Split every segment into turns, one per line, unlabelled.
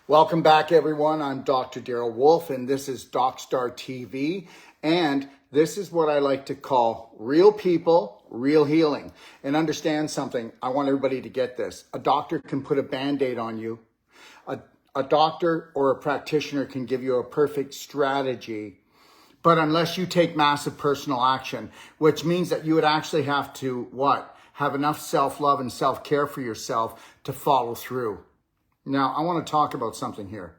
Welcome back, everyone. I'm Dr. Daryl Wolf, and this is DocStar TV. And this is what I like to call real people, real healing. And understand something. I want everybody to get this. A doctor can put a Band-Aid on you. A doctor or a practitioner can give you a perfect strategy. But unless you take massive personal action, which means that you would actually have to, what? Have enough self-love and self-care for yourself to follow through. Now, I want to talk about something here.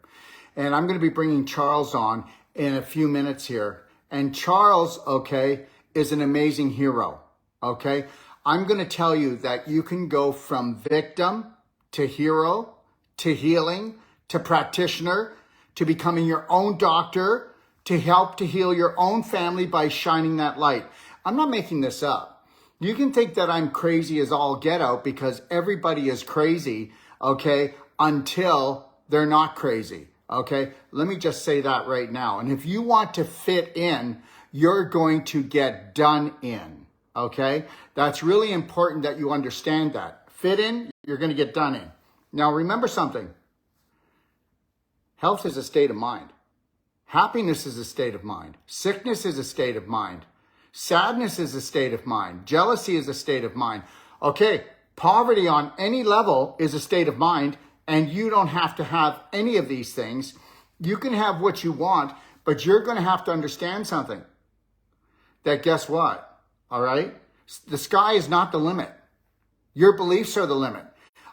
And I'm going to be bringing Charles on in a few minutes here. And Charles, okay, is an amazing hero, okay? I'm going to tell you that you can go from victim to hero to healing to practitioner to becoming your own doctor to help to heal your own family by shining that light. I'm not making this up. You can think that I'm crazy as all get out because everybody is crazy, okay, until they're not crazy, okay? Let me just say that right now. And if you want to fit in, you're going to get done in, okay? That's really important that you understand that. Fit in, you're going to get done in. Now, remember something. Health is a state of mind. Happiness is a state of mind. Sickness is a state of mind. Sadness is a state of mind. Jealousy is a state of mind. Okay, poverty on any level is a state of mind. And you don't have to have any of these things. You can have what you want, but you're going to have to understand something. That guess what? All right? The sky is not the limit. Your beliefs are the limit.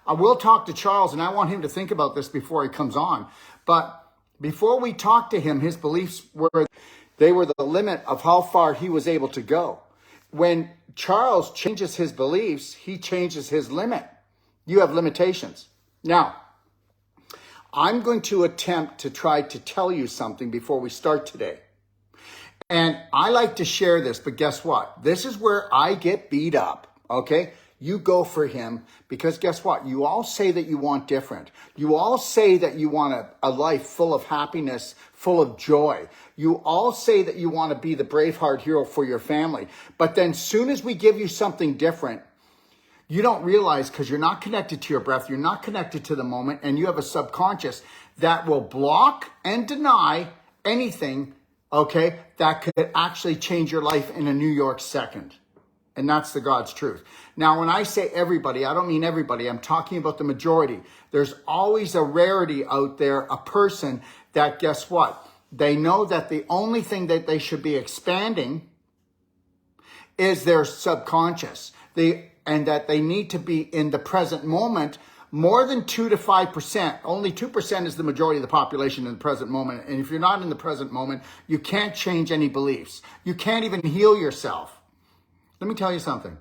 I will talk to Charles, and I want him to think about this before he comes on. But before we talk to him, his beliefs were the limit of how far he was able to go. When Charles changes his beliefs, he changes his limit. You have limitations. Now, I'm going to attempt to try to tell you something before we start today. And I like to share this, but guess what? This is where I get beat up, okay? You go for him because guess what? You all say that you want different. You all say that you want a life full of happiness, full of joy. You all say that you want to be the BraveHeart hero for your family. But then soon as we give you something different, you don't realize because you're not connected to your breath, you're not connected to the moment, and you have a subconscious that will block and deny anything, okay, that could actually change your life in a New York second. And that's the God's truth. Now, when I say everybody, I don't mean everybody. I'm talking about the majority. There's always a rarity out there, a person that, guess what? They know that the only thing that they should be expanding is their subconscious. And that they need to be in the present moment more than 2 to 5%. Only 2% is the majority of the population in the present moment. And if you're not in the present moment, you can't change any beliefs. You can't even heal yourself. Let me tell you something.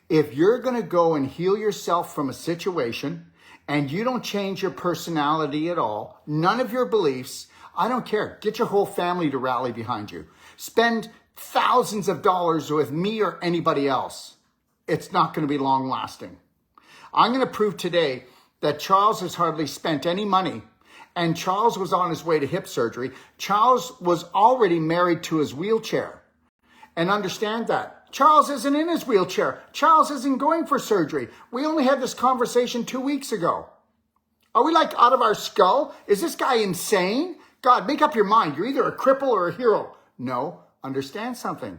If you're going to go and heal yourself from a situation and you don't change your personality at all, none of your beliefs, I don't care. Get your whole family to rally behind you. Spend thousands of dollars with me or anybody else. It's not going to be long lasting. I'm going to prove today that Charles has hardly spent any money, and Charles was on his way to hip surgery. Charles was already married to his wheelchair. And understand that. Charles isn't in his wheelchair. Charles isn't going for surgery. We only had this conversation 2 weeks ago. Are we like out of our skull? Is this guy insane? God, make up your mind. You're either a cripple or a hero. No, understand something.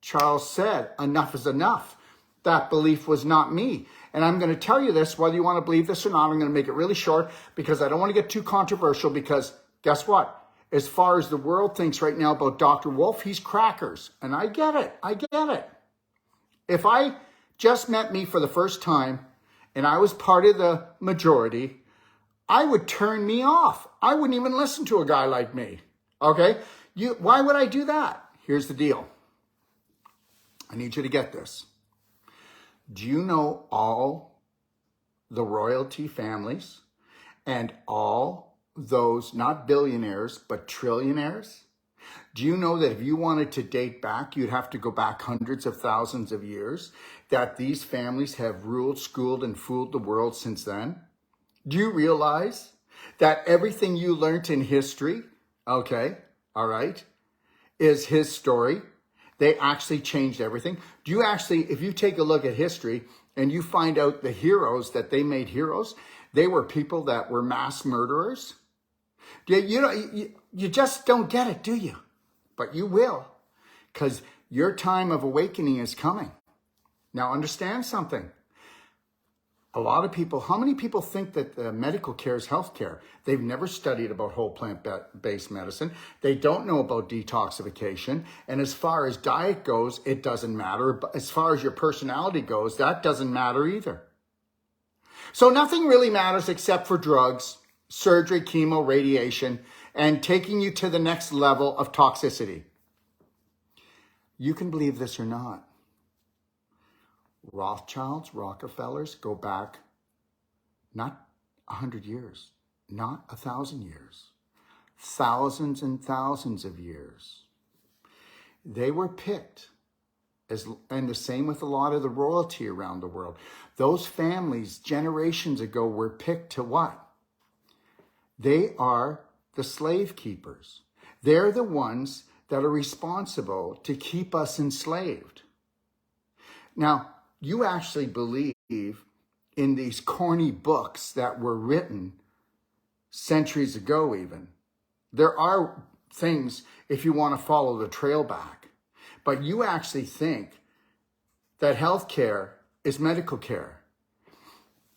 Charles said, enough is enough. That belief was not me. And I'm going to tell you this, whether you want to believe this or not. I'm going to make it really short because I don't want to get too controversial because guess what? As far as the world thinks right now about Dr. Wolf, he's crackers. And I get it. I get it. If I just met me for the first time and I was part of the majority, I would turn me off. I wouldn't even listen to a guy like me. Okay? Why would I do that? Here's the deal. I need you to get this. Do you know all the royalty families and all those, not billionaires, but trillionaires? Do you know that if you wanted to date back, you'd have to go back hundreds of thousands of years, that these families have ruled, schooled, and fooled the world since then? Do you realize that everything you learned in history, okay, all right, is his story? They actually changed everything. Do you actually, if you take a look at history and you find out the heroes that they made heroes, They were people that were mass murderers. You just don't get it, do you? But you will, because your time of awakening is coming. Now understand something. A lot of people, how many people think that medical care is health care? They've never studied about whole plant-based medicine. They don't know about detoxification. And as far as diet goes, it doesn't matter. But as far as your personality goes, that doesn't matter either. So nothing really matters except for drugs, surgery, chemo, radiation, and taking you to the next level of toxicity. You can believe this or not. Rothschilds, Rockefellers go back not 100 years, not 1,000 years, thousands and thousands of years. They were picked, and the same with a lot of the royalty around the world. Those families generations ago were picked to what? They are the slave keepers. They're the ones that are responsible to keep us enslaved. Now, you actually believe in these corny books that were written centuries ago even. There are things if you want to follow the trail back, but you actually think that healthcare is medical care.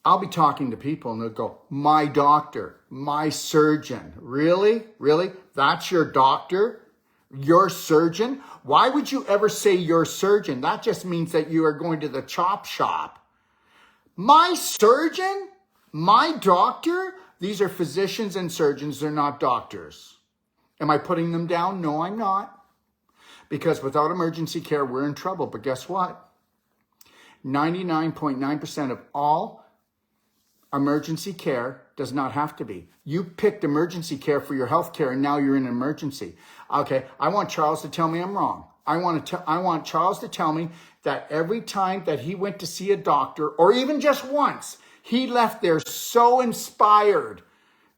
I'll be talking to people and they'll go, my doctor, my surgeon. Really? Really? That's your doctor? Your surgeon? Why would you ever say your surgeon? That just means that you are going to the chop shop. My surgeon? My doctor? These are physicians and surgeons. They're not doctors. Am I putting them down? No, I'm not. Because without emergency care, we're in trouble. But guess what? 99.9% of all emergency care does not have to be. You picked emergency care for your health care and now you're in an emergency. Okay, I want Charles to tell me I'm wrong. I want Charles to tell me that every time that he went to see a doctor, or even just once, he left there so inspired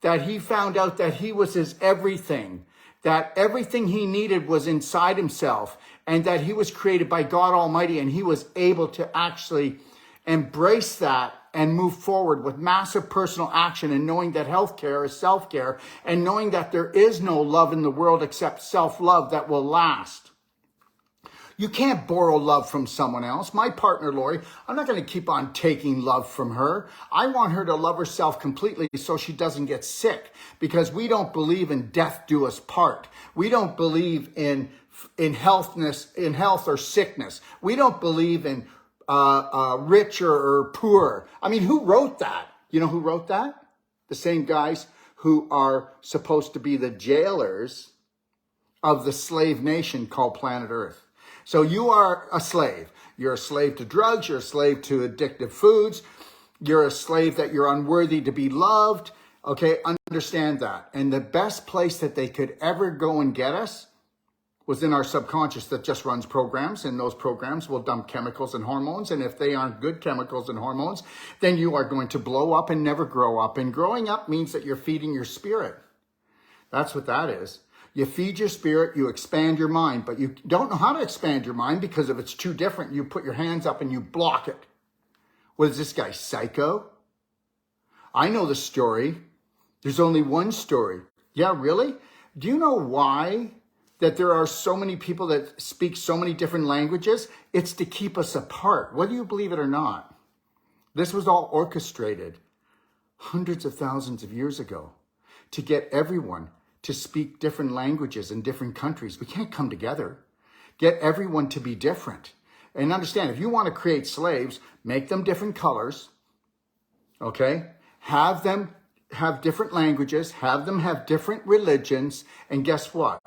that he found out that he was his everything, that everything he needed was inside himself, and that he was created by God Almighty, and he was able to actually embrace that and move forward with massive personal action, and knowing that healthcare is self-care, and knowing that there is no love in the world except self-love that will last. You can't borrow love from someone else. My partner, Lori, I'm not going to keep on taking love from her. I want her to love herself completely so she doesn't get sick, because we don't believe in death do us part. We don't believe in health or sickness. We don't believe in rich or poor. I mean, who wrote that? You know who wrote that? The same guys who are supposed to be the jailers of the slave nation called planet Earth. So you are a slave. You're a slave to drugs. You're a slave to addictive foods. You're a slave that you're unworthy to be loved. Okay, understand that. And the best place that they could ever go and get us was in our subconscious that just runs programs, and those programs will dump chemicals and hormones. And if they aren't good chemicals and hormones, then you are going to blow up and never grow up. And growing up means that you're feeding your spirit. That's what that is. You feed your spirit, you expand your mind, but you don't know how to expand your mind because if it's too different, you put your hands up and you block it. What is this guy, psycho? I know the story. There's only one story. Yeah, really? Do you know why that there are so many people that speak so many different languages? It's to keep us apart, whether you believe it or not. This was all orchestrated hundreds of thousands of years ago to get everyone to speak different languages in different countries. We can't come together. Get everyone to be different. And understand, if you want to create slaves, make them different colors, okay? Have them have different languages, have them have different religions, and guess what?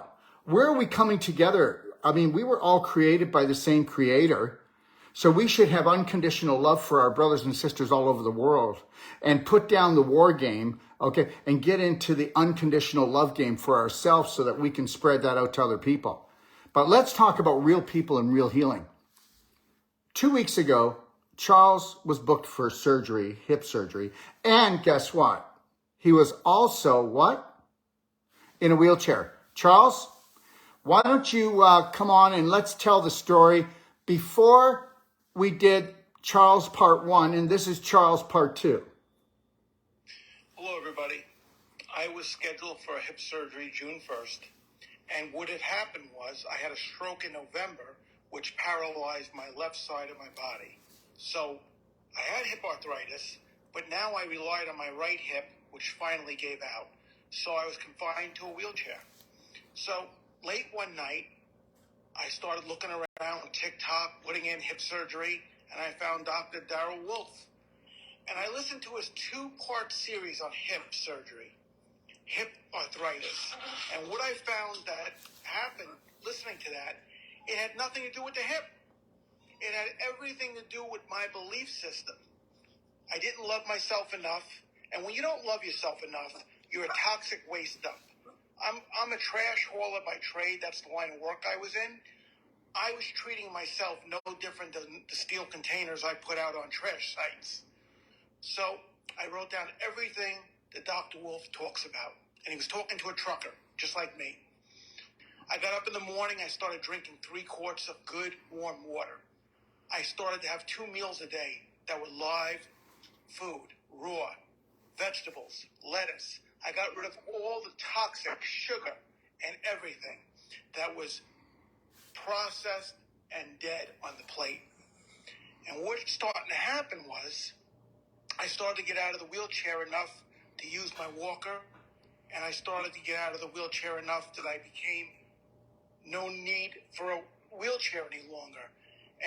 Where are we coming together? I mean, we were all created by the same creator. So we should have unconditional love for our brothers and sisters all over the world and put down the war game, okay, and get into the unconditional love game for ourselves so that we can spread that out to other people. But let's talk about real people and real healing. 2 weeks ago, Charles was booked for surgery, hip surgery, and guess what? He was also, what? In a wheelchair. Charles, why don't you come on and let's tell the story before we did Charles part 1, and this is Charles part 2.
Hello, everybody. I was scheduled for a hip surgery June 1st, and what had happened was I had a stroke in November, which paralyzed my left side of my body. So I had hip arthritis, but now I relied on my right hip, which finally gave out. So I was confined to a wheelchair. So late one night, I started looking around on TikTok, putting in hip surgery, and I found Dr. Darrell Wolf. And I listened to his 2-part series on hip surgery, hip arthritis. And what I found that happened listening to that, it had nothing to do with the hip. It had everything to do with my belief system. I didn't love myself enough. And when you don't love yourself enough, you're a toxic waste dump. I'm a trash hauler by trade. That's the line of work I was in. I was treating myself no different than the steel containers I put out on trash sites. So I wrote down everything that Dr. Wolf talks about. And he was talking to a trucker, just like me. I got up in the morning. I started drinking 3 quarts of good, warm water. I started to have 2 meals a day that were live food, raw, vegetables, lettuce. I got rid of all the toxic sugar and everything that was processed and dead on the plate. And what started to happen was I started to get out of the wheelchair enough to use my walker, and I started to get out of the wheelchair enough that I became no need for a wheelchair any longer.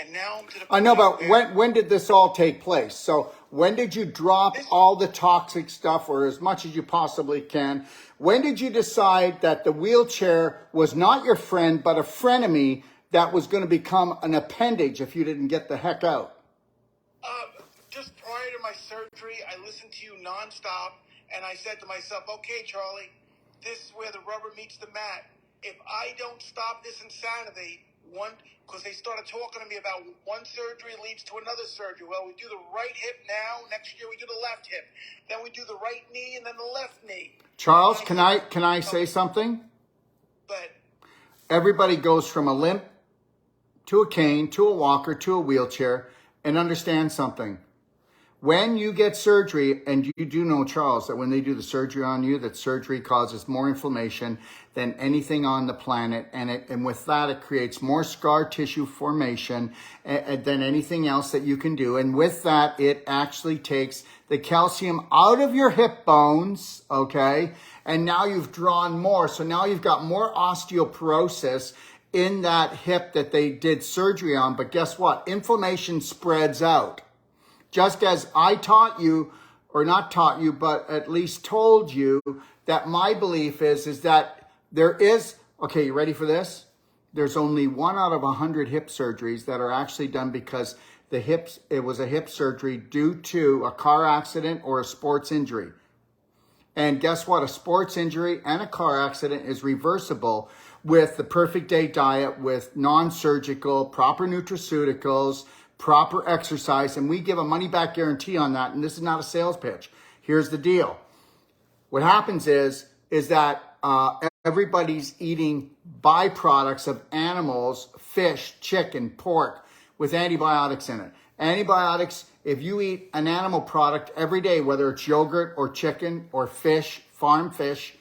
And now I'm to the
I know, but when did this all take place? So when did you drop all the toxic stuff, or as much as you possibly can? When did you decide that the wheelchair was not your friend, but a frenemy that was going to become an appendage if you didn't get the heck out?
Just prior to my surgery, I listened to you nonstop, and I said to myself, okay, Charlie, this is where the rubber meets the mat. If I don't stop this insanity, because they started talking to me about one surgery leads to another surgery. Well, we do the right hip now. Next year we do the left hip. Then we do the right knee and then the left knee.
Charles, can I say something?
But
Everybody goes from a limp to a cane, to a walker, to a wheelchair, and understand something. When you get surgery, and you do know, Charles, that when they do the surgery on you, that surgery causes more inflammation than anything on the planet. And with that, it creates more scar tissue formation than anything else that you can do. And with that, it actually takes the calcium out of your hip bones, okay? And now you've drawn more. So now you've got more osteoporosis in that hip that they did surgery on. But guess what? Inflammation spreads out. Just as I taught you, or not taught you, but at least told you that my belief is that there is, okay, you ready for this? There's only 1 out of 100 hip surgeries that are actually done because it was a hip surgery due to a car accident or a sports injury. And guess what? A sports injury and a car accident is reversible with the Perfect Day diet, with non-surgical, proper nutraceuticals, proper exercise, and we give a money-back guarantee on that. And this is not a sales pitch. Here's the deal. What happens is that everybody's eating byproducts of animals, fish, chicken, pork, with antibiotics in it. Antibiotics, if you eat an animal product every day, whether it's yogurt or chicken or fish, farm fish,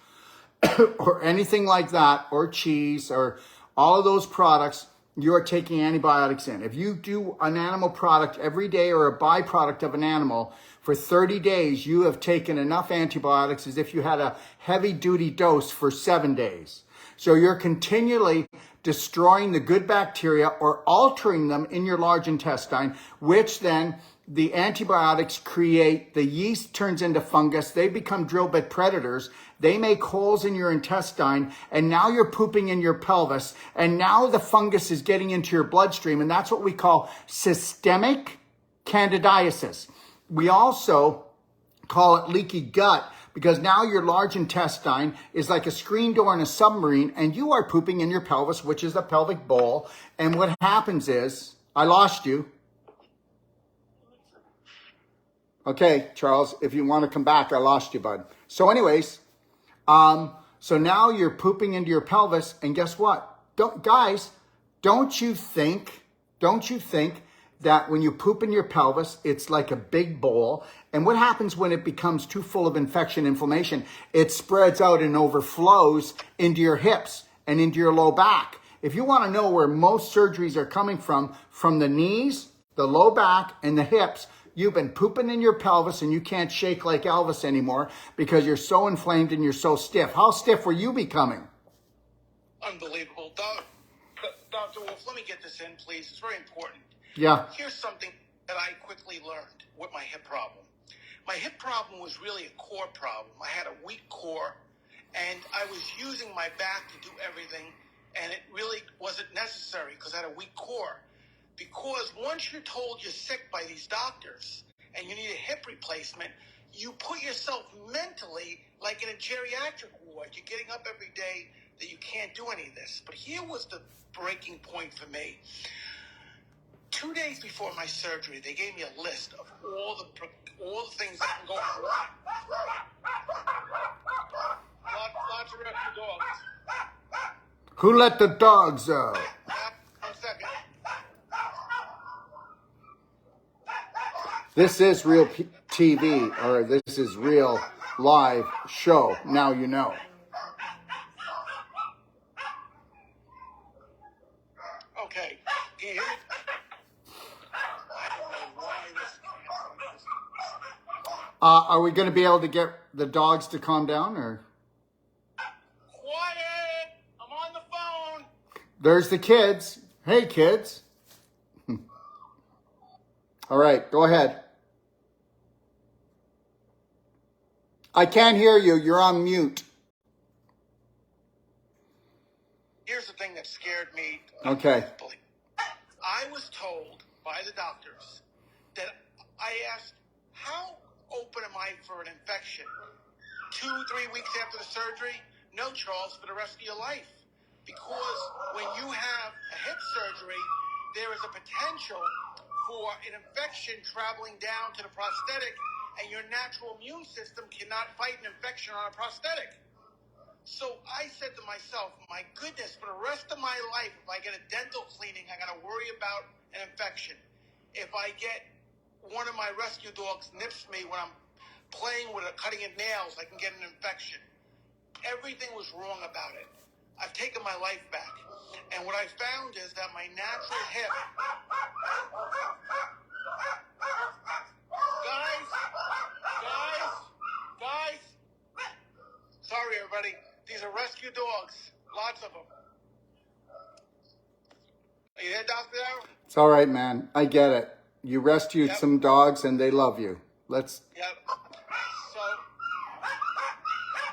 or anything like that, or cheese, or all of those products, you're taking antibiotics in. If you do an animal product every day or a byproduct of an animal for 30 days, you have taken enough antibiotics as if you had a heavy-duty dose for 7 days. So you're continually destroying the good bacteria or altering them in your large intestine, which then the antibiotics create, the yeast turns into fungus, they become drill bit predators, they make holes in your intestine, and now you're pooping in your pelvis, and now the fungus is getting into your bloodstream, and that's what we call systemic candidiasis. We also call it leaky gut, because now your large intestine is like a screen door in a submarine, and you are pooping in your pelvis, which is the pelvic bowl, and what happens is, I lost you. Okay, Charles, if you want to come back, I lost you, bud. So anyways, so now you're pooping into your pelvis, and guess what? Don't you think that when you poop in your pelvis, it's like a big bowl. And what happens when it becomes too full of infection, inflammation? It spreads out and overflows into your hips and into your low back. If you want to know where most surgeries are coming from the knees, the low back, and the hips, you've been pooping in your pelvis and you can't shake like Elvis anymore because you're so inflamed and you're so stiff. How stiff were you becoming?
Unbelievable. Dr. Wolf, let me get this in, please. It's very important.
Yeah.
Here's something that I quickly learned with my hip problem. My hip problem was really a core problem. I had a weak core, and I was using my back to do everything, and it really wasn't necessary because I had a weak core. Because once you're told you're sick by these doctors and you need a hip replacement, you put yourself mentally like in a geriatric ward. You're getting up every day that you can't do any of this. But here was the breaking point for me. 2 days before my surgery, they gave me a list of all the things that can go wrong. Lots of rescue dogs.
Who let the dogs out?
1 second.
This is real TV, or this is real live show. Now you know.
Okay. Can you hear me? I don't know why this
Are we going to be able to get the dogs to calm down, or?
Quiet! I'm on the phone!
There's the kids. Hey, kids. All right, go ahead. I can't hear you. You're on mute.
Here's the thing that scared me.
Okay.
I was told by the doctors that I asked, how open am I for an infection? 2-3 weeks after the surgery? No, Charles, for the rest of your life. Because when you have a hip surgery, there is a potential for an infection traveling down to the prosthetic, and your natural immune system cannot fight an infection on a prosthetic. So I said to myself, my goodness, for the rest of my life, if I get a dental cleaning, I got to worry about an infection. If I get one of my rescue dogs nips me when I'm playing with it, cutting it nails, I can get an infection. Everything was wrong about it. I've taken my life back. And what I found is that my natural hip... Guys! Sorry, everybody. These are rescue dogs. Lots of them. Are you there, Doctor?
It's all right, man. I get it. You rescued some dogs and they love you. Let's...
Yep. So,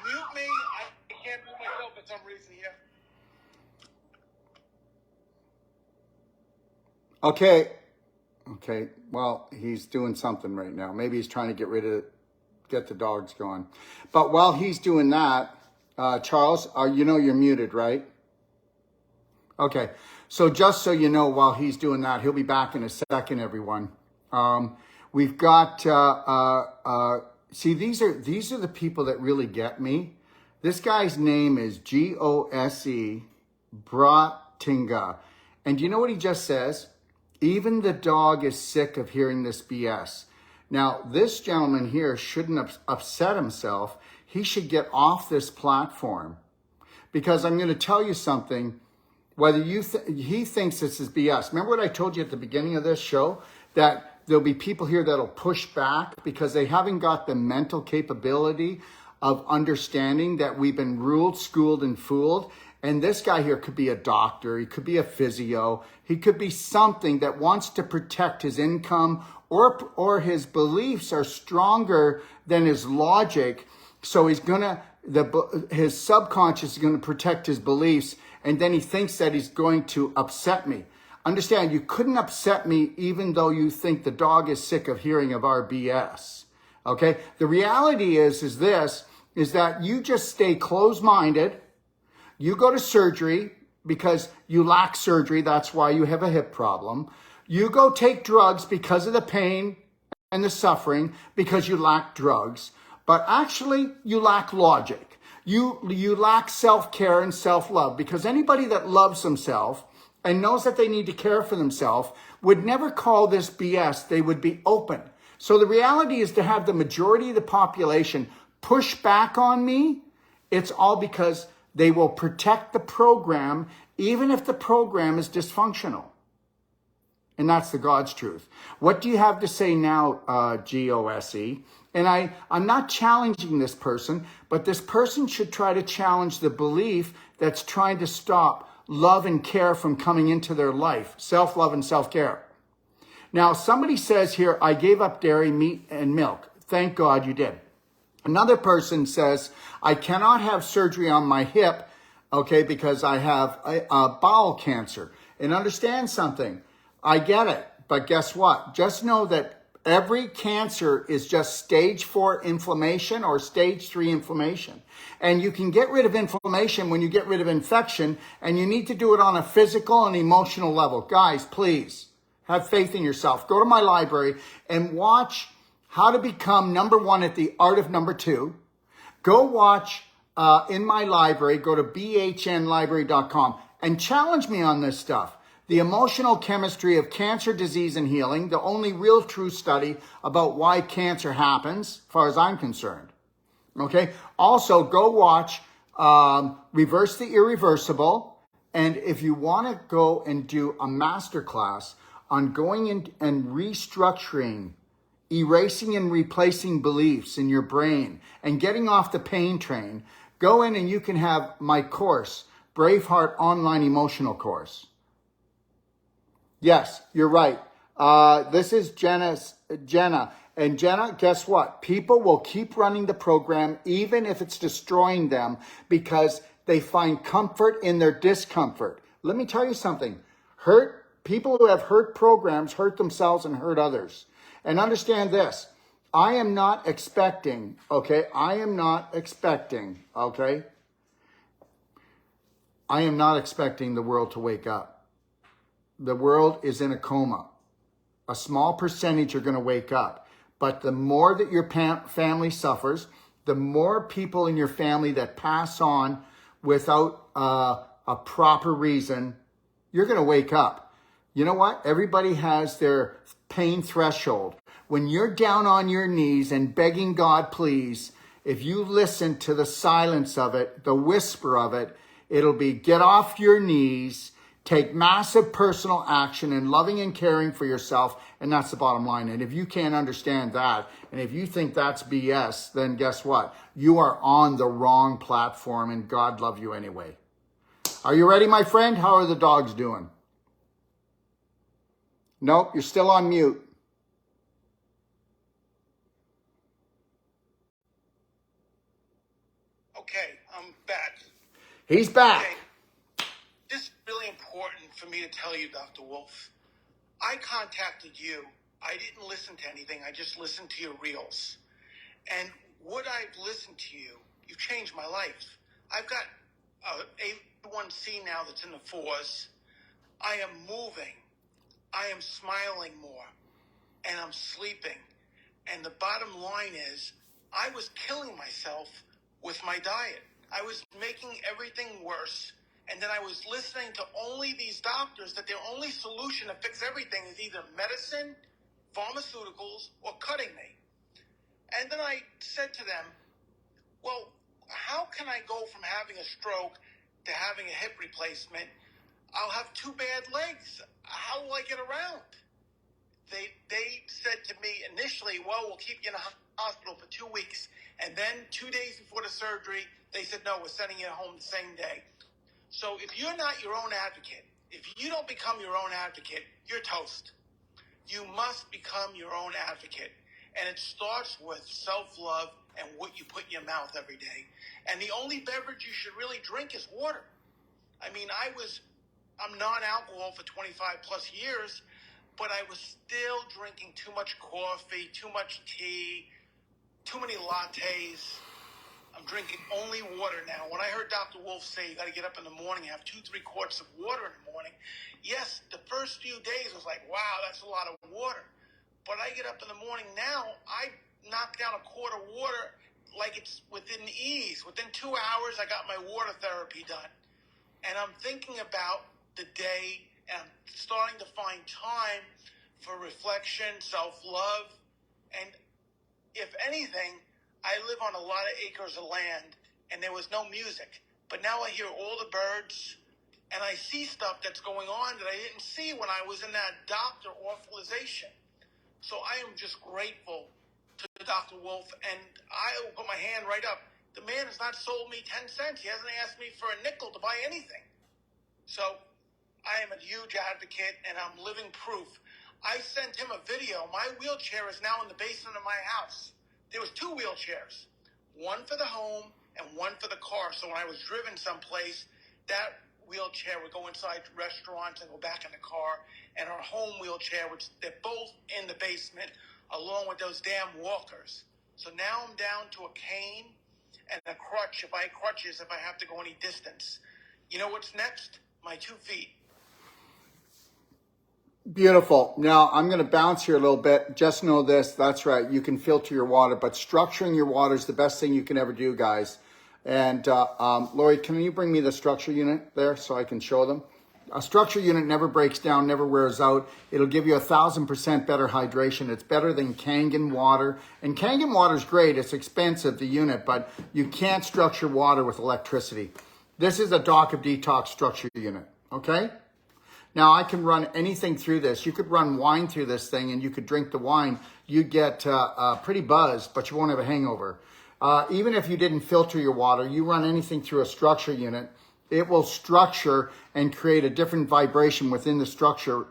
mute me. I can't mute myself for some reason here.
Okay. Well, he's doing something right now. Maybe he's trying to get the dogs going. But while he's doing that, Charles, you're muted, right? Okay. So just so you know, while he's doing that, he'll be back in a second, everyone. We've got, see, these are the people that really get me. This guy's name is Gose Bratinga. And do you know what he just says? Even the dog is sick of hearing this BS. Now, this gentleman here shouldn't upset himself. He should get off this platform, because I'm going to tell you something. Whether he thinks this is BS. Remember what I told you at the beginning of this show? That there'll be people here that'll push back because they haven't got the mental capability of understanding that we've been ruled, schooled, and fooled. And this guy here could be a doctor. He could be a physio. He could be something that wants to protect his income, or his beliefs are stronger than his logic. So his subconscious is going to protect his beliefs. And then he thinks that he's going to upset me. Understand, you couldn't upset me even though you think the dog is sick of hearing of our BS. Okay? The reality is that you just stay closed-minded. You go to surgery because you lack surgery. That's why you have a hip problem. You go take drugs because of the pain and the suffering because you lack drugs. But actually, you lack logic. You lack self-care and self-love, because anybody that loves himself and knows that they need to care for themselves would never call this BS. They would be open. So the reality is, to have the majority of the population push back on me, it's all because they will protect the program, even if the program is dysfunctional. And that's the God's truth. What do you have to say now, GOSE? And I'm not challenging this person, but this person should try to challenge the belief that's trying to stop love and care from coming into their life. Self-love and self-care. Now, somebody says here, I gave up dairy, meat, and milk. Thank God you did. Another person says, I cannot have surgery on my hip, okay, because I have a bowel cancer. And understand something. I get it, but guess what? Just know that every cancer is just stage 4 inflammation or stage 3 inflammation. And you can get rid of inflammation when you get rid of infection, and you need to do it on a physical and emotional level. Guys, please have faith in yourself. Go to my library and watch How to Become Number 1 at the Art of Number 2. Go watch in my library, go to bhnlibrary.com and challenge me on this stuff. The Emotional Chemistry of Cancer, Disease, and Healing, the only real true study about why cancer happens, as far as I'm concerned. Okay? Also, go watch Reverse the Irreversible. And if you want to go and do a masterclass on going in and restructuring, erasing and replacing beliefs in your brain and getting off the pain train, go in and you can have my course, BraveHeart Online Emotional Course. Yes, you're right. This is Jenna. And Jenna, guess what? People will keep running the program even if it's destroying them, because they find comfort in their discomfort. Let me tell you something. People who have hurt programs hurt themselves and hurt others. And understand this. I am not expecting, okay? I am not expecting the world to wake up. The world is in a coma. A small percentage are going to wake up. But the more that your family suffers, the more people in your family that pass on without a proper reason, you're going to wake up. You know what? Everybody has their pain threshold. When you're down on your knees and begging God, please, if you listen to the silence of it, the whisper of it, it'll be get off your knees, take massive personal action in loving and caring for yourself, and that's the bottom line. And if you can't understand that, and if you think that's BS, then guess what? You are on the wrong platform, and God love you anyway. Are you ready, my friend? How are the dogs doing? Nope, you're still on mute.
Okay, I'm back.
He's back.
Okay. This is really important for me to tell you, Dr. Wolf. I contacted you. I didn't listen to anything. I just listened to your reels. And what I've listened to you, you've changed my life. I've got A1C now that's in the 4s. I am moving. I am smiling more. And I'm sleeping. And the bottom line is, I was killing myself with my diet. I was making everything worse. And then I was listening to only these doctors that their only solution to fix everything is either medicine, pharmaceuticals, or cutting me. And then I said to them, well, how can I go from having a stroke to having a hip replacement? I'll have 2 bad legs. How will I get around? They said to me initially, well, we'll keep you in a hospital for 2 weeks. And then 2 days before the surgery, they said, no, we're sending you home the same day. So if you're not your own advocate, if you don't become your own advocate, you're toast. You must become your own advocate. And it starts with self-love and what you put in your mouth every day. And the only beverage you should really drink is water. I mean, I'm non-alcohol for 25 plus years, but I was still drinking too much coffee, too much tea, too many lattes. I'm drinking only water now. When I heard Dr. Wolf say you got to get up in the morning and have 2-3 quarts of water in the morning, yes, the first few days I was like, wow, that's a lot of water. But I get up in the morning now, I knock down a quart of water like it's within ease. Within 2 hours, I got my water therapy done. And I'm thinking about the day and I'm starting to find time for reflection, self-love, and if anything, I live on a lot of acres of land, and there was no music. But now I hear all the birds, and I see stuff that's going on that I didn't see when I was in that doctor authorization. So I am just grateful to Dr. Wolf, and I will put my hand right up. The man has not sold me 10 cents. He hasn't asked me for a nickel to buy anything. So I am a huge advocate, and I'm living proof. I sent him a video. My wheelchair is now in the basement of my house. There was 2 wheelchairs, one for the home and one for the car. So when I was driven someplace, that wheelchair would go inside restaurants and go back in the car, and our home wheelchair, which they're both in the basement, along with those damn walkers. So now I'm down to a cane and a crutch, if I have to go any distance. You know what's next? My 2 feet.
Beautiful. Now I'm going to bounce here a little bit. Just know this. That's right. You can filter your water, but structuring your water is the best thing you can ever do, guys. And Lori, can you bring me the structure unit there so I can show them? A structure unit never breaks down, never wears out. It'll give you 1,000% better hydration. It's better than Kangen water. And Kangen water is great. It's expensive, the unit, but you can't structure water with electricity. This is a Doc of Detox structure unit, okay? Now I can run anything through this. You could run wine through this thing and you could drink the wine. You'd get pretty buzzed, but you won't have a hangover. Even if you didn't filter your water, you run anything through a structure unit, it will structure and create a different vibration within the structure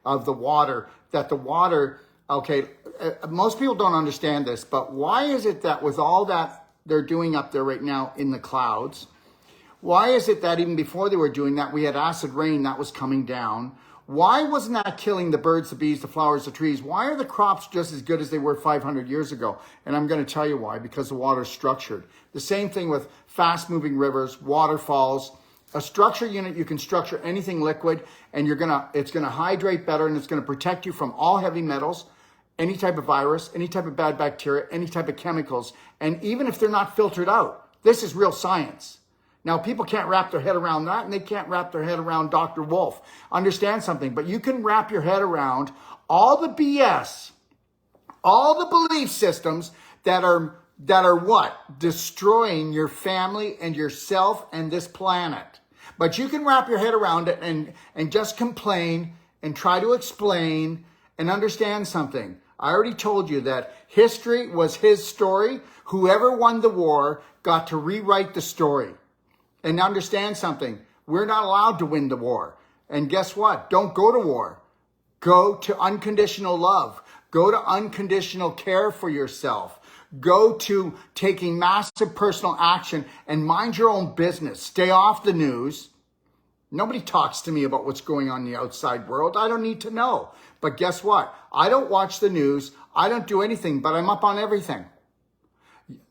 of the water that the water, okay, most people don't understand this, but why is it that with all that they're doing up there right now in the clouds, why is it that even before they were doing that, we had acid rain that was coming down? Why wasn't that killing the birds, the bees, the flowers, the trees? Why are the crops just as good as they were 500 years ago? And I'm going to tell you why, because the water is structured. The same thing with fast-moving rivers, waterfalls. A structure unit, you can structure anything liquid, and it's going to hydrate better, and it's going to protect you from all heavy metals, any type of virus, any type of bad bacteria, any type of chemicals. And even if they're not filtered out, this is real science. Now, people can't wrap their head around that, and they can't wrap their head around Dr. Wolf. Understand something, but you can wrap your head around all the BS, all the belief systems that are what? Destroying your family and yourself and this planet. But you can wrap your head around it and just complain and try to explain and understand something. I already told you that history was his story. Whoever won the war got to rewrite the story. And understand something, we're not allowed to win the war. And guess what? Don't go to war. Go to unconditional love. Go to unconditional care for yourself. Go to taking massive personal action and mind your own business. Stay off the news. Nobody talks to me about what's going on in the outside world. I don't need to know. But guess what? I don't watch the news. I don't do anything, but I'm up on everything.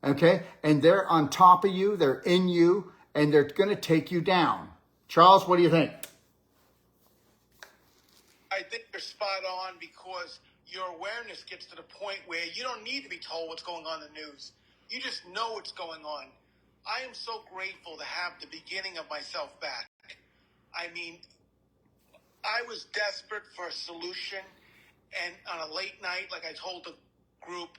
Okay? And they're on top of you. They're in you. And they're going to take you down. Charles, what do you think?
I think you're spot on because your awareness gets to the point where you don't need to be told what's going on in the news. You just know what's going on. I am so grateful to have the beginning of myself back. I mean, I was desperate for a solution, and on a late night, like I told the group,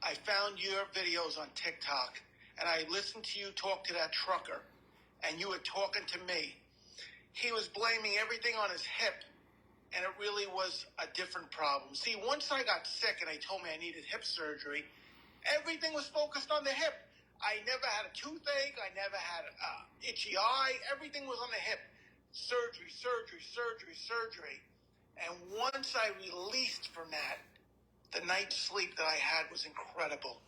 I found your videos on TikTok. And I listened to you talk to that trucker, and you were talking to me. He was blaming everything on his hip, and it really was a different problem. See, once I got sick and they told me I needed hip surgery, everything was focused on the hip. I never had a toothache. I never had an itchy eye. Everything was on the hip. Surgery, surgery, surgery, surgery. And once I released from that, the night's sleep that I had was incredible.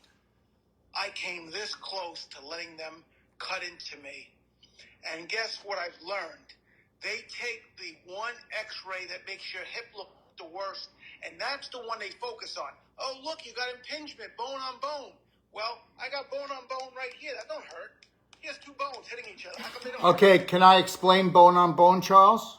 I came this close to letting them cut into me. And guess what I've learned? They take the one x-ray that makes your hip look the worst, and that's the one they focus on. Oh, look, you got impingement, bone on bone. Well, I got bone on bone right here. That don't hurt. He has 2 bones hitting each other. How come they don't
Okay,
hurt?
can I explain bone on bone, Charles?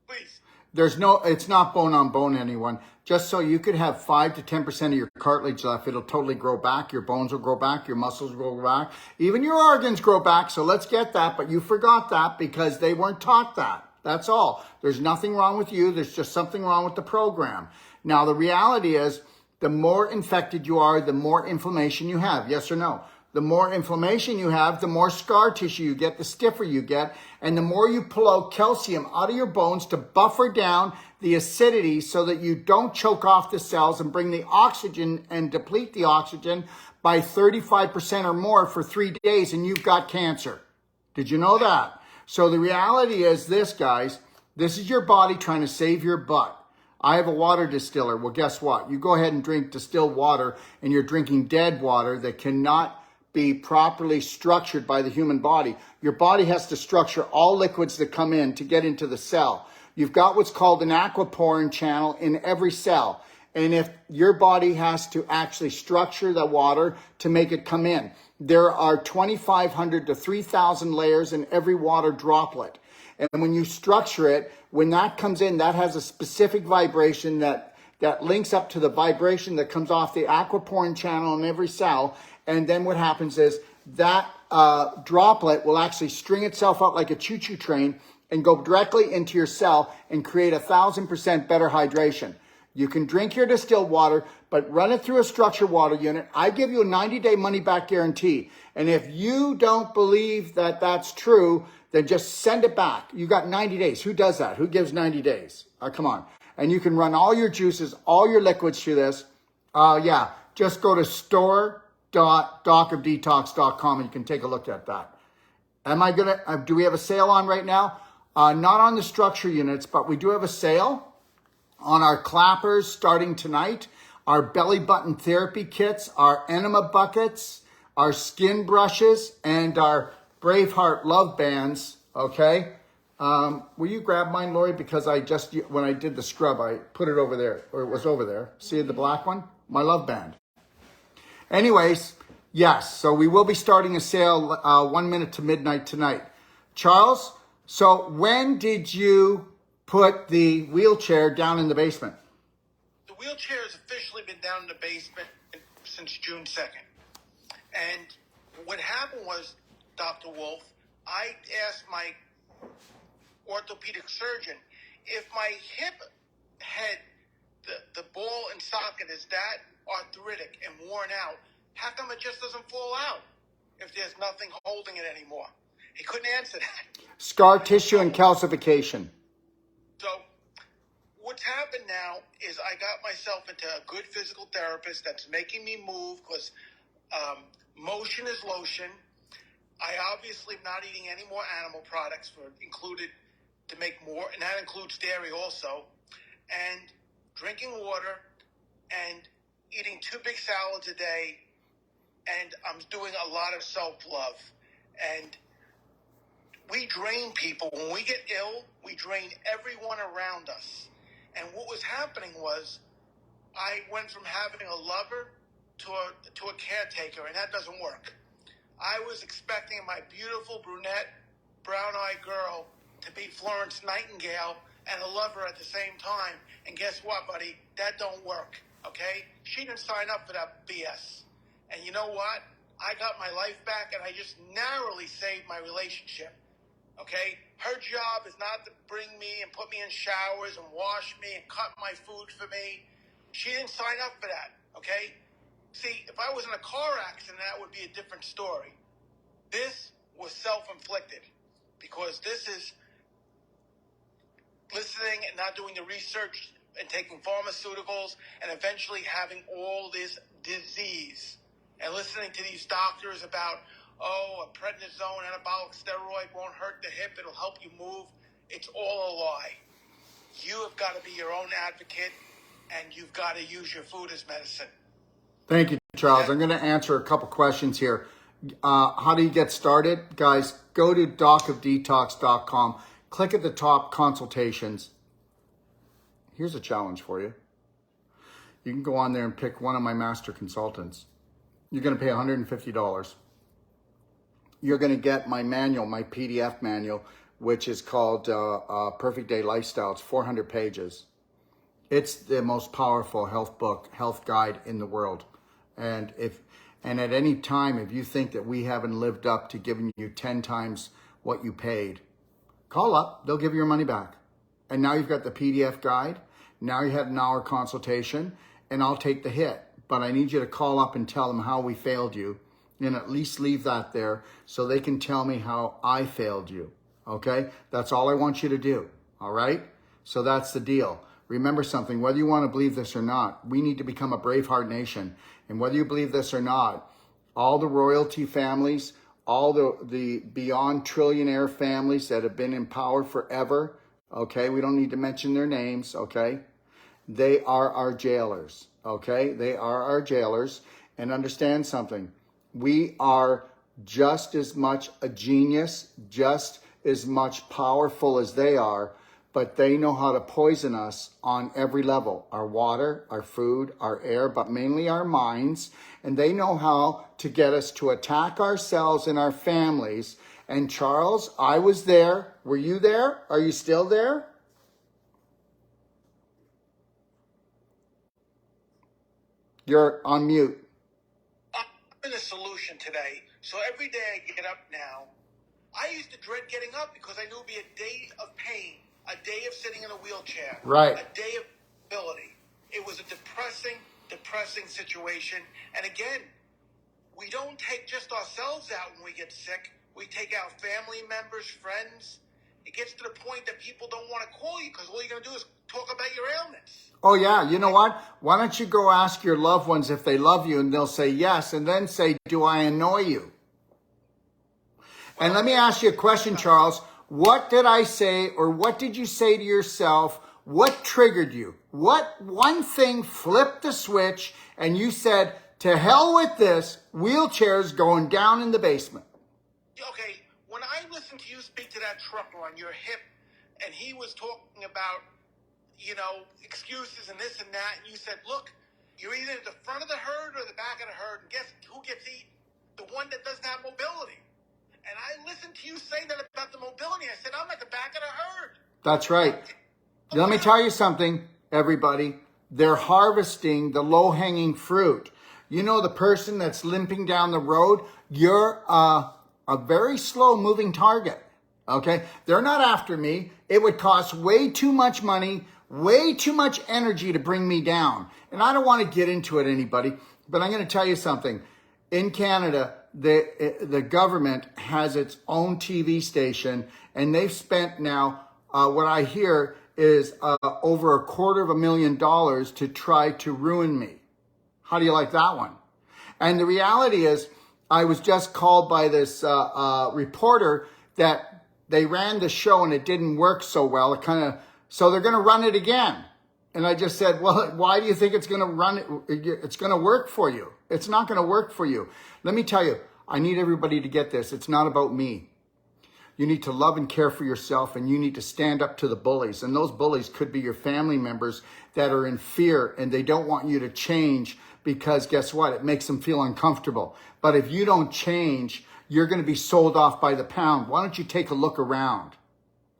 Please.
It's not bone on bone, anyone. Just so you could have 5 to 10% of your cartilage left, it'll totally grow back. Your bones will grow back. Your muscles will grow back. Even your organs grow back. So let's get that. But you forgot that because they weren't taught that. That's all. There's nothing wrong with you. There's just something wrong with the program. Now, the reality is the more infected you are, the more inflammation you have. Yes or no? The more inflammation you have, the more scar tissue you get, the stiffer you get, and the more you pull out calcium out of your bones to buffer down the acidity so that you don't choke off the cells and bring the oxygen and deplete the oxygen by 35% or more for 3 days, and you've got cancer. Did you know that? So the reality is this, guys, this is your body trying to save your butt. I have a water distiller. Well, guess what? You go ahead and drink distilled water, and you're drinking dead water that cannot be properly structured by the human body. Your body has to structure all liquids that come in to get into the cell. You've got what's called an aquaporin channel in every cell. And if your body has to actually structure the water to make it come in, there are 2,500 to 3,000 layers in every water droplet. And when you structure it, when that comes in, that has a specific vibration that links up to the vibration that comes off the aquaporin channel in every cell. And then what happens is that droplet will actually string itself out like a choo-choo train and go directly into your cell and create 1,000% better hydration. You can drink your distilled water, but run it through a structured water unit. I give you a 90-day money-back guarantee. And if you don't believe that that's true, then just send it back. You got 90 days. Who does that? Who gives 90 days? Come on. And you can run all your juices, all your liquids through this. Just go to store.docofdetox.com and you can take a look at that. Do we have a sale on right now? Not on the structure units, but we do have a sale on our clappers starting tonight, our belly button therapy kits, our enema buckets, our skin brushes, and our BraveHeart love bands, okay? Will you grab mine, Lori? Because when I did the scrub, I put it over there, or it was over there. See the black one? My love band. Anyways, yes, so we will be starting a sale 1 minute to midnight tonight. Charles, so when did you put the wheelchair down in the basement?
The wheelchair has officially been down in the basement since June 2nd. And what happened was, Dr. Wolf, I asked my orthopedic surgeon if my hip had the ball and socket is that arthritic and worn out, how come it just doesn't fall out if there's nothing holding it anymore? He couldn't answer that.
Scar tissue and calcification.
So what's happened now is I got myself into a good physical therapist that's making me move because motion is lotion. I obviously am not eating any more animal products included to make more, and that includes dairy also, and drinking water and eating 2 big salads a day, and I'm doing a lot of self-love. And we drain people. When we get ill, we drain everyone around us. And what was happening was I went from having a lover to a caretaker, and that doesn't work. I was expecting my beautiful brunette, brown-eyed girl to be Florence Nightingale and a lover at the same time. And guess what, buddy? That don't work, okay? She didn't sign up for that BS. And you know what? I got my life back, and I just narrowly saved my relationship, okay? Her job is not to bring me and put me in showers and wash me and cut my food for me. She didn't sign up for that, okay? See, if I was in a car accident, that would be a different story. This was self-inflicted because this is listening and not doing the research and taking pharmaceuticals and eventually having all this disease and listening to these doctors about, a prednisone anabolic steroid won't hurt the hip, it'll help you move. It's all a lie. You have got to be your own advocate and you've got to use your food as medicine.
Thank you, Charles. I'm going to answer a couple questions here. How do you get started? Guys, go to docofdetox.com. Click at the top, Consultations. Here's a challenge for you. You can go on there and pick one of my master consultants. You're going to pay $150. You're going to get my manual, my PDF manual, which is called Perfect Day Lifestyle. It's 400 pages. It's the most powerful health book, health guide in the world. And at any time, if you think that we haven't lived up to giving you 10 times what you paid, Call up, they'll give you your money back. And now you've got the PDF guide. Now you had an hour consultation, and I'll take the hit. But I need you to call up and tell them how we failed you, and at least leave that there so they can tell me how I failed you. Okay? That's all I want you to do. All right? So that's the deal. Remember something, whether you want to believe this or not, we need to become a BraveHeart nation. And whether you believe this or not, all the royalty families, all the beyond trillionaire families that have been in power forever, okay? We don't need to mention their names, okay? They are our jailers, okay? They are our jailers. And understand something. We are just as much a genius, just as much powerful as they are, but they know how to poison us on every level. Our water, our food, our air, but mainly our minds. And they know how to get us to attack ourselves and our families. And Charles, I was there. Were you there? Are you still there? You're on mute.
I'm in a solution today. So every day I get up now. I used to dread getting up because I knew it would be a day of pain, a day of sitting in a wheelchair,
Right.
a day of ability. It was a depressing situation. And again, we don't take just ourselves out when we get sick. We take out family members, friends. It gets to the point that people don't want to call you because all you're going to do is talk about your ailments.
Oh, yeah. You know what? Why don't you go ask your loved ones if they love you, and they'll say yes, and then say, do I annoy you? And let me ask you a question, Charles. What did I say, or what did you say to yourself? What triggered you? What one thing flipped the switch and you said, to hell with this, wheelchairs going down in the basement?
Okay, when I listened to you speak to that trucker on your hip, and he was talking about, excuses and this and that, and you said, look, you're either at the front of the herd or the back of the herd, and guess who gets eaten? The one that doesn't have mobility. And I listened to you say that about the mobility. I said, I'm at the back of the herd.
That's right. Let me tell you something, everybody. They're harvesting the low-hanging fruit. You know, the person that's limping down the road, you're a very slow-moving target, okay? They're not after me. It would cost way too much money, way too much energy to bring me down. And I don't want to get into it, anybody, but I'm going to tell you something. In Canada, the government has its own TV station, and they've spent now, what I hear is over $250,000 to try to ruin me. How do you like that one? And the reality is, I was just called by this reporter that they ran the show and it didn't work so well. So they're going to run it again. And I just said, well, why do you think it's going to run? It's going to work for you. It's not going to work for you. Let me tell you, I need everybody to get this. It's not about me. You need to love and care for yourself, and you need to stand up to the bullies. And those bullies could be your family members that are in fear and they don't want you to change because guess what? It makes them feel uncomfortable. But if you don't change, you're going to be sold off by the pound. Why don't you take a look around?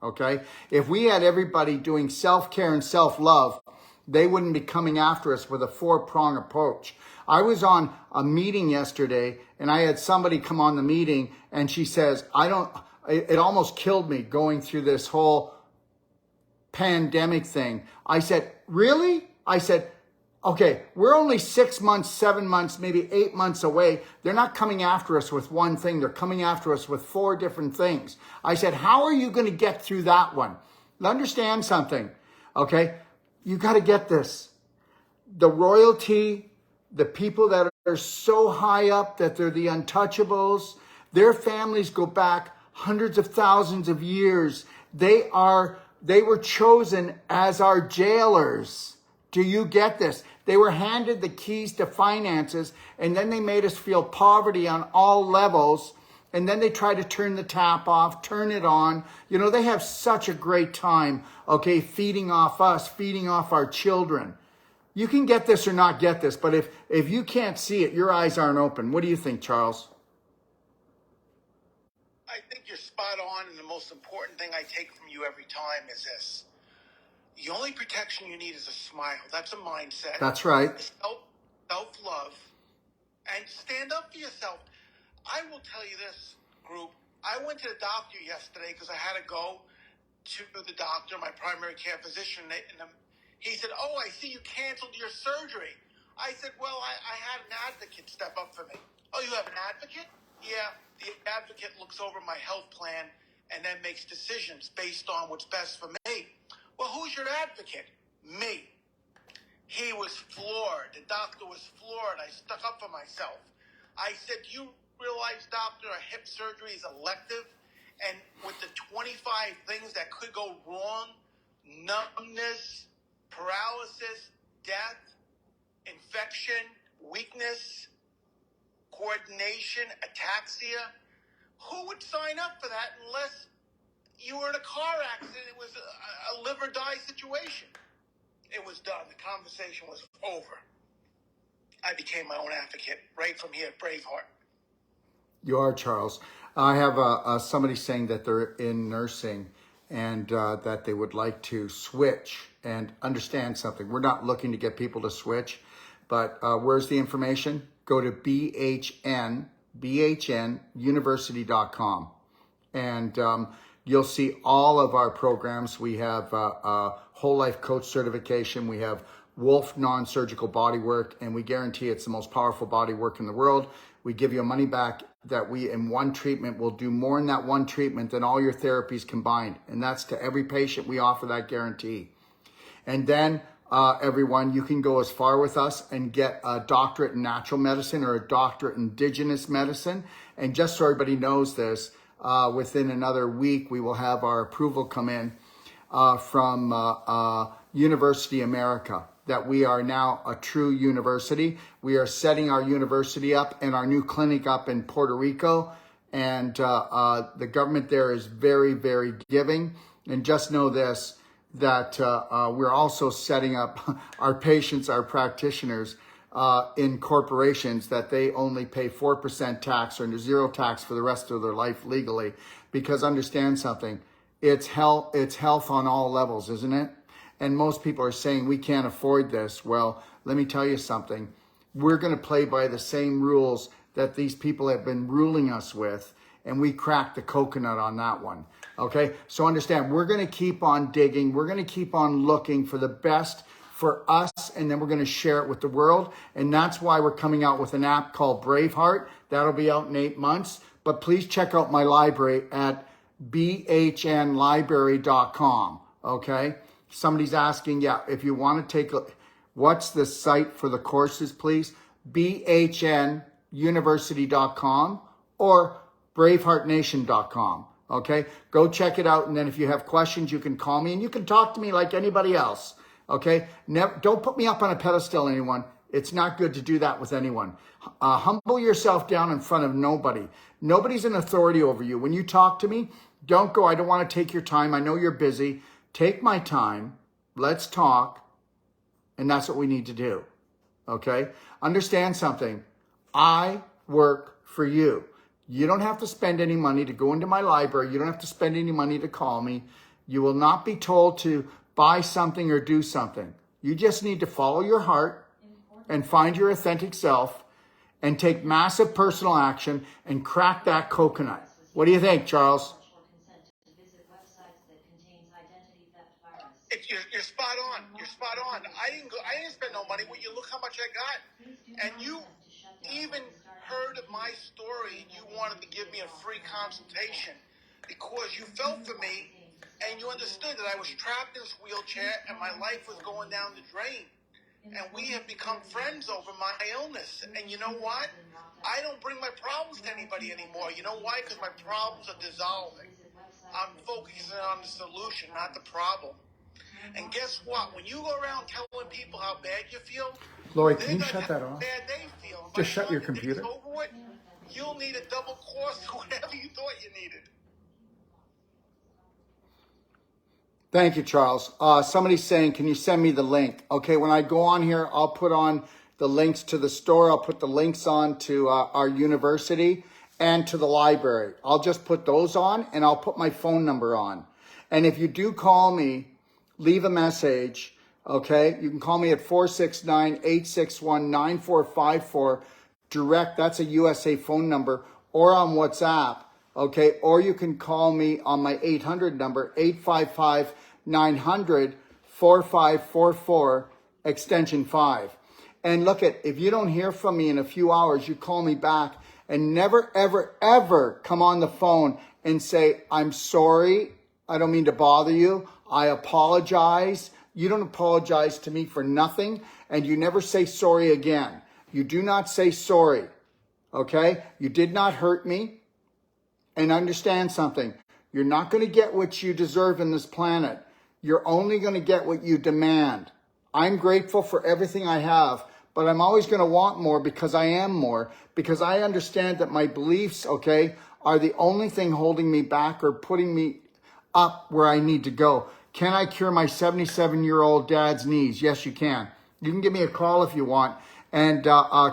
Okay? If we had everybody doing self-care and self-love, they wouldn't be coming after us with a 4-prong approach. I was on a meeting yesterday and I had somebody come on the meeting and she says, it almost killed me going through this whole pandemic thing. I said, really? I said, okay, we're only 6 months, 7 months, maybe 8 months away. They're not coming after us with one thing. They're coming after us with 4 different things. I said, how are you going to get through that one? Understand something, okay? You got to get this. The royalty, the people that are so high up that they're the untouchables, their families go back hundreds of thousands of years. They were chosen as our jailers. Do you get this? They were handed the keys to finances, and then they made us feel poverty on all levels, and then they try to turn the tap off, turn it on. You know, they have such a great time, okay, feeding off us, feeding off our children. You can get this or not get this, but if you can't see it, your eyes aren't open. What do you think, Charles?
I think you're spot on, and the most important thing I take from you every time is this. The only protection you need is a smile. That's a mindset.
That's right.
Self-love, and stand up for yourself. I will tell you this, group. I went to the doctor yesterday because I had to go, to the doctor, my primary care physician, and he said, "Oh, I see you canceled your surgery." I said, "Well, I had an advocate step up for me." "Oh, you have an advocate?" "Yeah, the advocate looks over my health plan and then makes decisions based on what's best for me." "Well, who's your advocate?" "Me." He was floored. The doctor was floored. I stuck up for myself. I said, "You realize, doctor, a hip surgery is elective? And with the 25 things that could go wrong, numbness, paralysis, death, infection, weakness, coordination, ataxia, who would sign up for that unless you were in a car accident? It was a live or die situation." It was done. The conversation was over. I became my own advocate right from here at BraveHeart.
You are, Charles. I have somebody saying that they're in nursing and that they would like to switch and understand something. We're not looking to get people to switch, but where's the information? Go to bhnuniversity.com, and you'll see all of our programs. We have whole life coach certification. We have Wolf non-surgical body work, and we guarantee it's the most powerful body work in the world. We give you a money back that we, in one treatment, will do more in that one treatment than all your therapies combined. And that's to every patient. We offer that guarantee. And then everyone, you can go as far with us and get a doctorate in natural medicine or a doctorate in Indigenous medicine. And just so everybody knows this, within another week, we will have our approval come in from University America, that we are now a true university. We are setting our university up and our new clinic up in Puerto Rico. And the government there is very, very giving. And just know this, that we're also setting up our patients, our practitioners, in corporations that they only pay 4% tax or 0 tax for the rest of their life legally. Because understand something, it's health on all levels, isn't it? And most people are saying we can't afford this. Well, let me tell you something. We're going to play by the same rules that these people have been ruling us with, and we cracked the coconut on that one. Okay, so understand, we're going to keep on digging. We're going to keep on looking for the best for us, and then we're going to share it with the world. And that's why we're coming out with an app called BraveHeart. That'll be out in 8 months. But please check out my library at bhnlibrary.com. Okay, somebody's asking, yeah, if you want to take a, what's the site for the courses, please? bhnuniversity.com or braveheartnation.com. Okay, go check it out. And then if you have questions, you can call me and you can talk to me like anybody else. Okay, don't put me up on a pedestal, anyone. It's not good to do that with anyone. Humble yourself down in front of nobody. Nobody's an authority over you. When you talk to me, don't go, "I don't want to take your time. I know you're busy." Take my time. Let's talk. And that's what we need to do. Okay? Understand something. I work for you. You don't have to spend any money to go into my library. You don't have to spend any money to call me. You will not be told to buy something or do something. You just need to follow your heart and find your authentic self and take massive personal action and crack that coconut. What do you think, Charles?
You're spot on. You're spot on. I didn't spend no money. Well, you look how much I got, and you even heard of my story. You wanted to give me a free consultation because you felt for me, and you understood that I was trapped in this wheelchair and my life was going down the drain. And we have become friends over my illness. And you know what? I don't bring my problems to anybody anymore. You know why? Because my problems are dissolving. I'm focusing on the solution, not the problem. And guess what? When you go around telling people how bad you feel,
Lori, can you shut that off?
bad they feel.
Just shut your computer.
Over with, you'll need a double course or whatever you thought you needed.
Thank you, Charles. Somebody's saying, can you send me the link? Okay, when I go on here, I'll put on the links to the store. I'll put the links on to our university and to the library. I'll just put those on, and I'll put my phone number on. And if you do call me, leave a message, okay? You can call me at 469-861-9454. Direct, that's a USA phone number, or on WhatsApp. Okay, or you can call me on my 800 number, 855-900-4544, extension 5. And look if you don't hear from me in a few hours, you call me back, and never, ever, ever come on the phone and say, I'm sorry, I don't mean to bother you, I apologize. You don't apologize to me for nothing, and you never say sorry again. You do not say sorry, okay? You did not hurt me. And understand something, you're not going to get what you deserve in this planet. You're only going to get what you demand. I'm grateful for everything I have, but I'm always going to want more because I am more, because I understand that my beliefs, okay, are the only thing holding me back or putting me up where I need to go. Can I cure my 77-year-old dad's knees? Yes, you can. You can give me a call if you want. And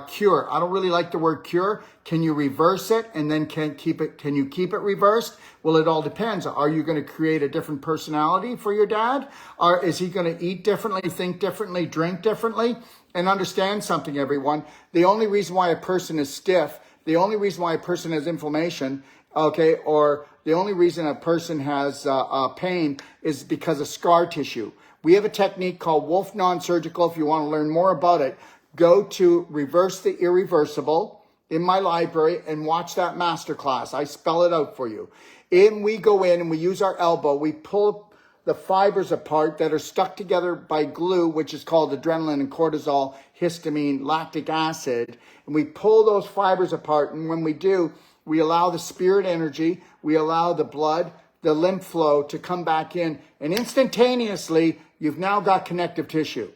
cure. I don't really like the word cure. Can you reverse it and then can you keep it reversed? Well, it all depends. Are you going to create a different personality for your dad? Or is he going to eat differently, think differently, drink differently? And understand something, everyone. The only reason why a person is stiff, the only reason why a person has inflammation, okay, or the only reason a person has pain is because of scar tissue. We have a technique called Wolf Non-Surgical. If you want to learn more about it, go to Reverse the Irreversible in my library and watch that masterclass. I spell it out for you. We go in and we use our elbow. We pull the fibers apart that are stuck together by glue, which is called adrenaline and cortisol, histamine, lactic acid. And we pull those fibers apart. And when we do, we allow the spirit energy, we allow the blood, the lymph flow to come back in. And instantaneously, you've now got connective tissue.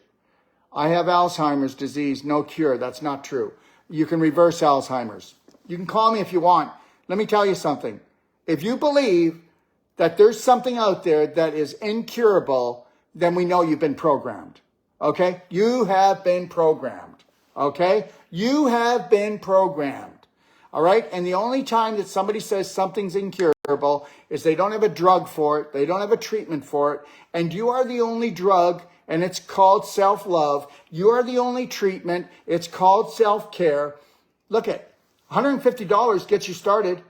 I have Alzheimer's disease, no cure. That's not true. You can reverse Alzheimer's. You can call me if you want. Let me tell you something. If you believe that there's something out there that is incurable, then we know you've been programmed. Okay? You have been programmed. Okay? You have been programmed. All right? And the only time that somebody says something's incurable is they don't have a drug for it. They don't have a treatment for it. And you are the only drug, and it's called self-love. You are the only treatment. It's called self-care. Look at $150 gets you started.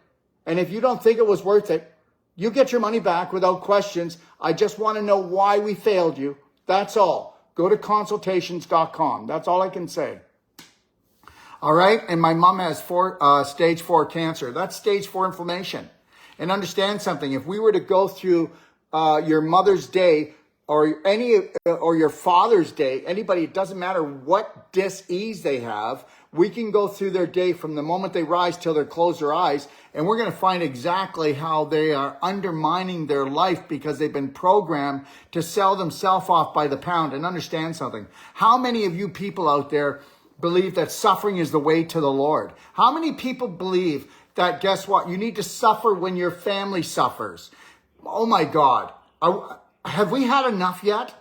And if you don't think it was worth it, you get your money back without questions. I just want to know why we failed you. That's all. Go to consultations.com. That's all I can say. All right. And my mom has stage 4 cancer. That's stage 4 inflammation. And understand something. If we were to go through your Mother's Day, or your Father's Day, anybody, it doesn't matter what dis-ease they have, we can go through their day from the moment they rise till they close their eyes, and we're going to find exactly how they are undermining their life because they've been programmed to sell themselves off by the pound. And understand something. How many of you people out there believe that suffering is the way to the Lord? How many people believe that, guess what, you need to suffer when your family suffers? Oh my God. Have we had enough yet?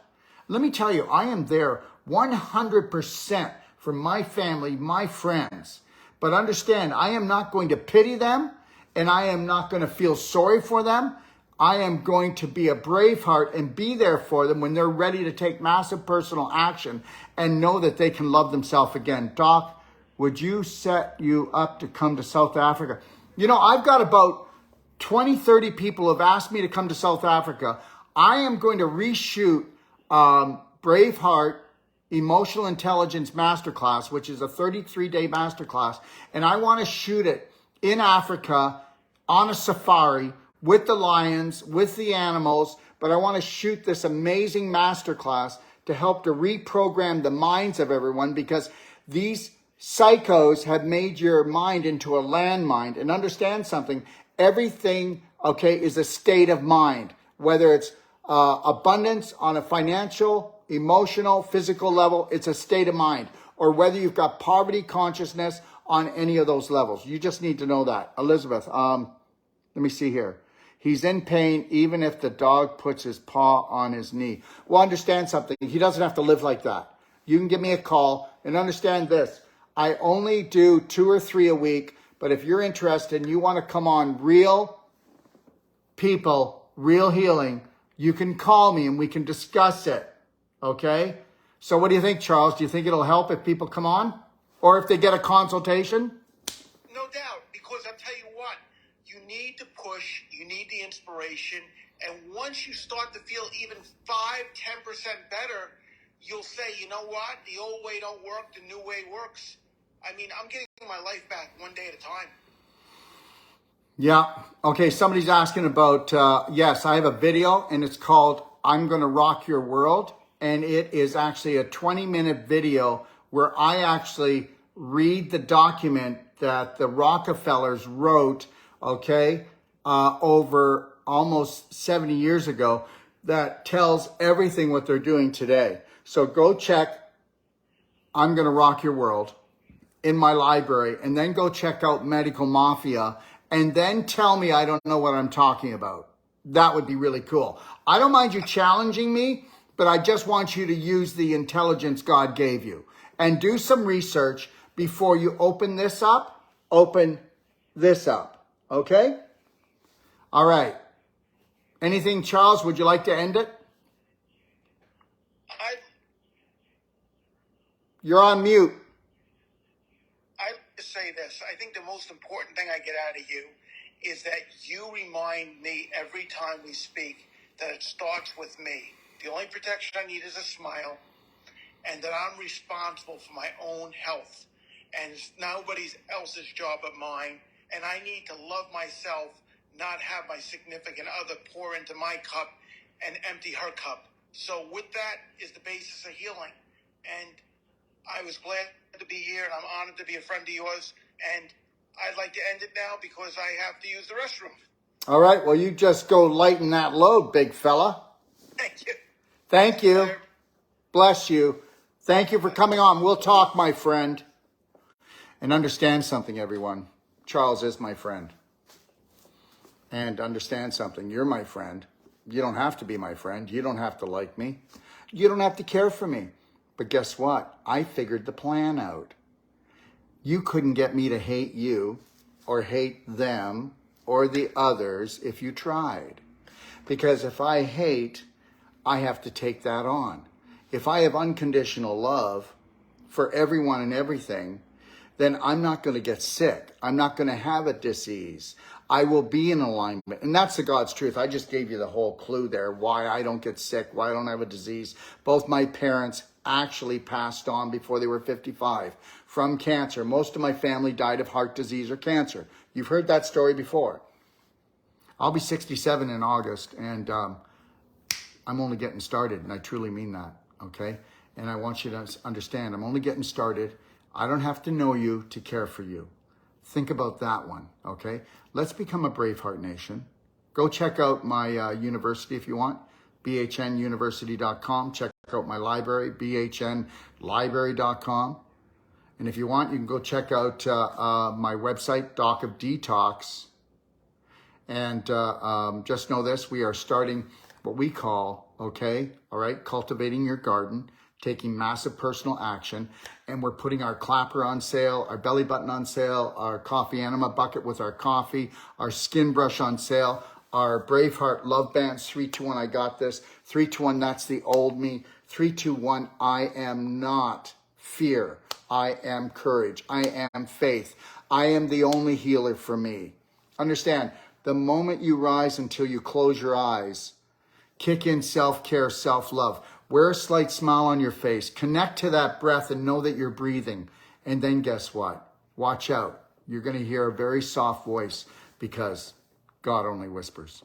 Let me tell you, I am there 100% for my family, my friends. But understand, I am not going to pity them, and I am not going to feel sorry for them. I am going to be a braveheart and be there for them when they're ready to take massive personal action and know that they can love themselves again. Doc, would you set you up to come to South Africa? You know, I've got about 20, 30 people who have asked me to come to South Africa. I am going to reshoot BraveHeart Emotional Intelligence Masterclass, which is a 33-day masterclass. And I want to shoot it in Africa on a safari with the lions, with the animals. But I want to shoot this amazing masterclass to help to reprogram the minds of everyone, because these psychos have made your mind into a landmine. And understand something. Everything, okay, is a state of mind, whether it's abundance on a financial, emotional, physical level, it's a state of mind. Or whether you've got poverty consciousness on any of those levels. You just need to know that. Elizabeth, let me see here. He's in pain even if the dog puts his paw on his knee. Well, understand something. He doesn't have to live like that. You can give me a call and understand this. I only do 2 or 3 a week, but if you're interested and you want to come on Real People, Real Healing, you can call me and we can discuss it. Okay? So what do you think, Charles? Do you think it'll help if people come on? Or if they get a consultation?
No doubt, because I'll tell you what, you need to push, you need the inspiration, and once you start to feel even 5-10% better, you'll say, you know what, the old way don't work, the new way works. I mean, I'm getting my life back one day at a time.
Yeah. Okay, somebody's asking about, yes, I have a video, and it's called I'm Gonna Rock Your World, and it is actually a 20-minute video where I actually read the document that the Rockefellers wrote, okay, over almost 70 years ago, that tells everything what they're doing today. So go check I'm Gonna Rock Your World in my library, and then go check out Medical Mafia, and then tell me I don't know what I'm talking about. That would be really cool. I don't mind you challenging me, but I just want you to use the intelligence God gave you and do some research before you open this up. Open this up, okay? All right. Anything, Charles? Would you like to end it? You're on mute.
I to say this. I think the most important thing I get out of you is that you remind me every time we speak that it starts with me. The only protection I need is a smile, and that I'm responsible for my own health. And it's nobody else's job but mine. And I need to love myself, not have my significant other pour into my cup and empty her cup. So with that is the basis of healing. And I was glad to be here, and I'm honored to be a friend of yours. And I'd like to end it now because I have to use the restroom.
All right. Well, you just go lighten that load, big fella.
Thank you.
Thank you. Bless you. Thank you for coming on. We'll talk, my friend. And understand something, everyone. Charles is my friend. And understand something. You're my friend. You don't have to be my friend. You don't have to like me. You don't have to care for me. But guess what? I figured the plan out. You couldn't get me to hate you or hate them or the others if you tried. Because if I hate, I have to take that on. If I have unconditional love for everyone and everything, then I'm not going to get sick. I'm not going to have a disease. I will be in alignment. And that's the God's truth. I just gave you the whole clue there, why I don't get sick, why I don't have a disease. Both my parents actually passed on before they were 55 from cancer. Most of my family died of heart disease or cancer. You've heard that story before. I'll be 67 in August, and I'm only getting started, and I truly mean that, okay? And I want you to understand, I'm only getting started. I don't have to know you to care for you. Think about that one, okay? Let's become a BraveHeart nation. Go check out my university if you want, bhnuniversity.com. Check out my library, bhnlibrary.com. And if you want, you can go check out my website, Doc of Detox. And just know this, we are starting what we call, okay, all right, cultivating your garden, taking massive personal action, and we're putting our clapper on sale, our belly button on sale, our coffee enema bucket with our coffee, our skin brush on sale, our BraveHeart love bands, 321, I got this, 321, that's the old me, 321, I am not fear, I am courage, I am faith, I am the only healer for me. Understand, the moment you rise until you close your eyes, kick in self-care, self-love. Wear a slight smile on your face. Connect to that breath and know that you're breathing. And then guess what? Watch out. You're going to hear a very soft voice because God only whispers.